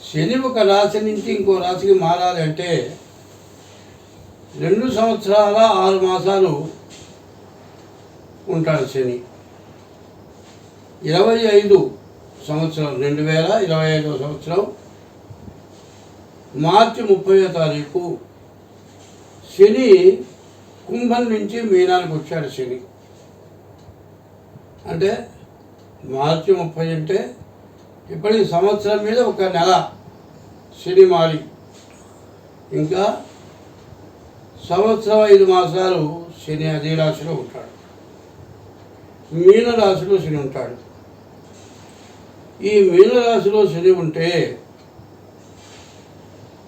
శని ఒక రాశి నుంచి ఇంకో రాశికి మారాలంటే 2 సంవత్సరాల 6 మాసాలు ఉంటాడు శని. 25 సంవత్సరం 2025 సంవత్సరం మార్చి 30వ తారీఖు శని కుంభం నుంచి మీనానికి వచ్చాడు. శని అంటే మార్చి 30 అంటే ఇప్పటికి సంవత్సరం మీద ఒక నెల శని మారి, ఇంకా సంవత్సరం 5 మాసాలు శని అదే రాశిలో ఉంటాడు. మీన రాశిలో శని ఉంటాడు. ఈ మీన రాశిలో శని ఉంటే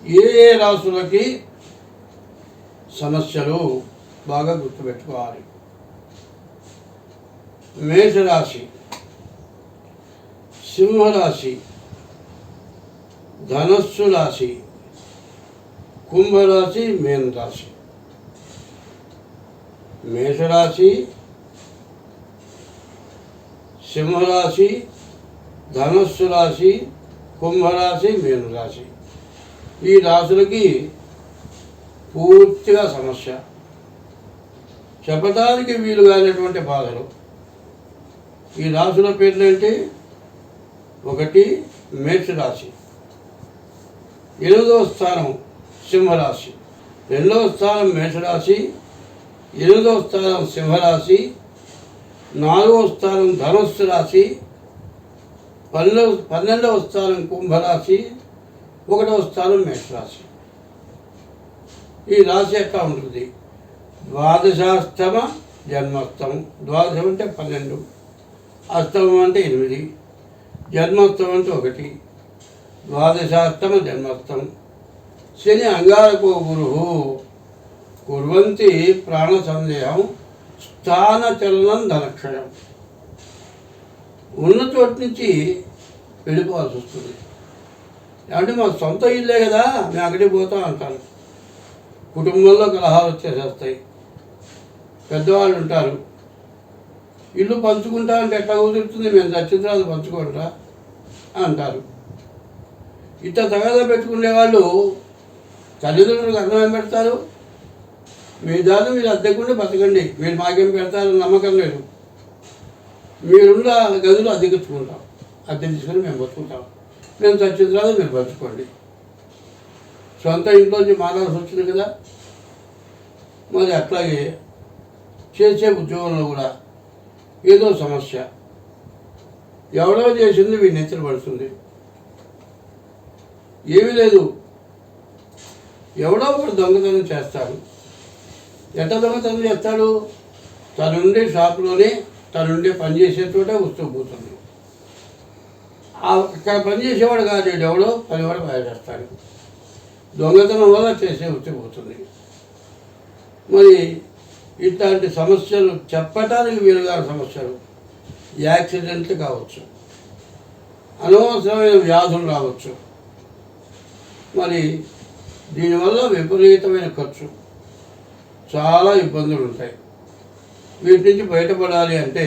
ఏ ఏ రాశులకి సమస్యలు బాగా గుర్తుపెట్టుకోవాలి. మేషరాశి, సింహరాశి, ధనస్సు రాశి, కుంభరాశి, మీన రాశి. మేషరాశి, సింహరాశి, ధనస్సు రాశి, కుంభరాశి, మీన రాశి. ఈ రాశులకి పూర్తిగా సమస్య, చెప్పడానికి వీలు కానటువంటి బాధలు. ఈ రాశుల పేర్లు ఏంటి? 1 మేషరాశి, 8వ స్థానం సింహరాశి, 2వ స్థానం మేషరాశి, 8వ స్థానం సింహరాశి, 4వ స్థానం ధనుస్సు రాశి, 12వ స్థానం కుంభరాశి, 1వ స్థానం మేషరాశి. ఈ రాశి ఎట్లా ఉంటుంది? ద్వాదశాష్టమ జన్మస్థం. ద్వాదశం అంటే 12, అష్టమం అంటే 8, జన్మస్థం అంటే 1. ద్వాదశాష్టమ జన్మస్థం. శని అంగారకో గురు కుర్వంతి ప్రాణ సందేహం స్థానచలనం ధనక్షయం. ఉన్న చోటు నుంచి వెళ్ళిపోవాల్సి వస్తుంది. అంటే మా సొంత ఇల్లే కదా, మేము అక్కడికి పోతాం అంటారు. కుటుంబంలో కలహాలు వచ్చేసేస్తాయి. పెద్దవాళ్ళు ఉంటారు, ఇల్లు పంచుకుంటా అంటే ఎట్లా కుదురుతుంది, మేము చచ్చిత్రాలు పంచుకుంటా అంటారు. ఇట్లా తగాదా పెట్టుకునే వాళ్ళు తల్లిదండ్రులకు అన్నం పెడతారు. మీ దాన్ని మీరు అద్దెకుంటే బతకండి, మీరు మాకేం పెడతారని నమ్మకం లేదు. మీరున్న గదులు అద్దెకించుకుంటాం, అద్దె తీసుకొని మేము బతుకుంటాం, మేము చచ్చిత్రాలు మీరు బతుకోండి. సొంత ఇంట్లోంచి మారాల్సి వచ్చింది కదా. మరి అట్లాగే చేసే ఉద్యోగంలో కూడా ఏదో సమస్య, ఎవడో చేసింది వీడి నెత్తిన పడుతుంది. ఏమీ లేదు, ఎవడో ఒకడు దొంగతనం చేస్తాడు. ఎట్లా దొంగతనం చేస్తాడు? తనుండే షాపులోనే, తనుండే పనిచేసే చోటే వస్తూ పోతుంది. అక్కడ పనిచేసేవాడు కాదు, ఎవడో పనివాడు బయలుదేస్తాడు. దొంగతనం వల్ల చేసే వచ్చిపోతుంది. మరి ఇట్లాంటి సమస్యలు చెప్పటానికి వీలుగా సమస్యలు, యాక్సిడెంట్లు కావచ్చు, అనవసరమైన వ్యాధులు రావచ్చు. మరి దీనివల్ల విపరీతమైన ఖర్చు, చాలా ఇబ్బందులు ఉంటాయి. వీటి నుంచి బయటపడాలి అంటే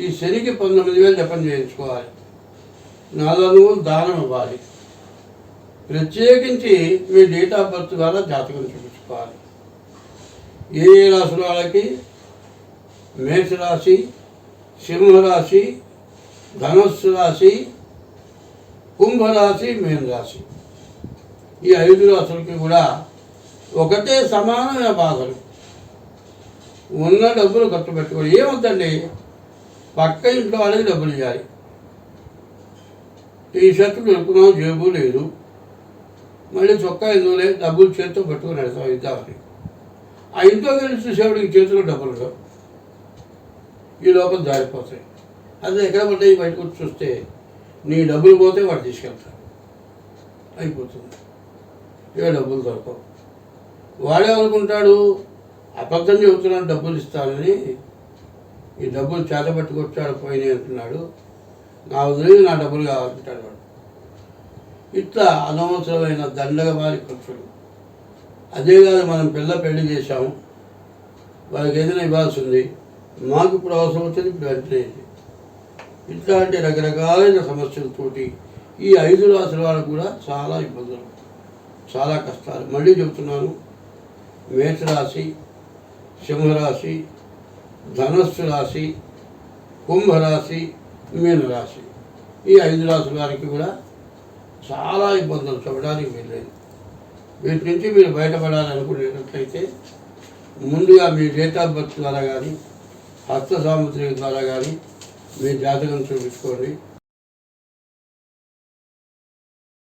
ఈ శనికి 19,000 జపం చేయించుకోవాలి. 4 నువ్వులు దానం ఇవ్వాలి. ప్రత్యేకించి మీ డేట్ ఆఫ్ బర్త్ ద్వారా జాతకం చూపించుకోవాలి. ఏ ఏ రాశుల వాళ్ళకి? మేషరాశి, సింహరాశి, ధనుస్సు రాశి, కుంభరాశి, మీన రాశి. ఈ 5 రాశులకి కూడా ఒకటే సమానమైన బాధలు. ఉన్న డబ్బులు ఖర్చు పెట్టుకోవాలి. ఏమవుతండి, పక్క ఇంట్లో వాళ్ళకి డబ్బులు ఇవ్వాలి. టీషర్ట్ దొరుకున్నాం, జేబు లేదు, మళ్ళీ చొక్కా ఎందుకులే, డబ్బులు చేతితో పట్టుకుని వెళ్తాం ఇద్దామని. ఆ ఇంట్లో వెళ్ళి చూసేవాడికి చేతిలో డబ్బులు లేవు, ఈ లోపల జారిపోతాయి. అదే ఎక్కడ పడ్డాయి బయటకు వచ్చి చూస్తే నీ డబ్బులు పోతే వాడు తీసుకెళ్తాడు, అయిపోతుంది. ఏ డబ్బులు దొరకవు. వాడే అనుకుంటాడు అబద్ధం చెబుతున్నాడు డబ్బులు ఇస్తానని, ఈ డబ్బులు చేత పట్టుకొచ్చాడు పోయినాయి అంటున్నాడు, నా వదిలి నా డబ్బులు కావాలంటాడు వాడు. ఇట్లా అనవసరమైన దండగమారి ఖర్చులు. అదే కాదు, మనం పెళ్లి చేశాము, వాళ్ళకి ఏదైనా ఇవ్వాల్సి ఉంది, మాకు ఇప్పుడు అవసరం వచ్చింది, ఇప్పుడు వెంటనే. ఇట్లాంటి రకరకాలైన సమస్యలతోటి ఈ 5 రాసుల వాళ్ళకు కూడా చాలా ఇబ్బందులు, చాలా కష్టాలు. మళ్ళీ చెబుతున్నాను, మేషరాశి, సింహరాశి, ధనస్సు రాశి, కుంభరాశి, మీనరాశి, ఈ 5 రాసుల వారికి కూడా చాలా ఇబ్బందులు చెప్పడానికి వీల్లేదు. వీటి నుంచి మీరు బయటపడాలనుకునేటట్లయితే ముందుగా మీ డేట్ ఆఫ్ బర్త్ ద్వారా కానీ, హస్త సాముద్రిక ద్వారా కానీ మీ జాతకం చూపించుకోండి.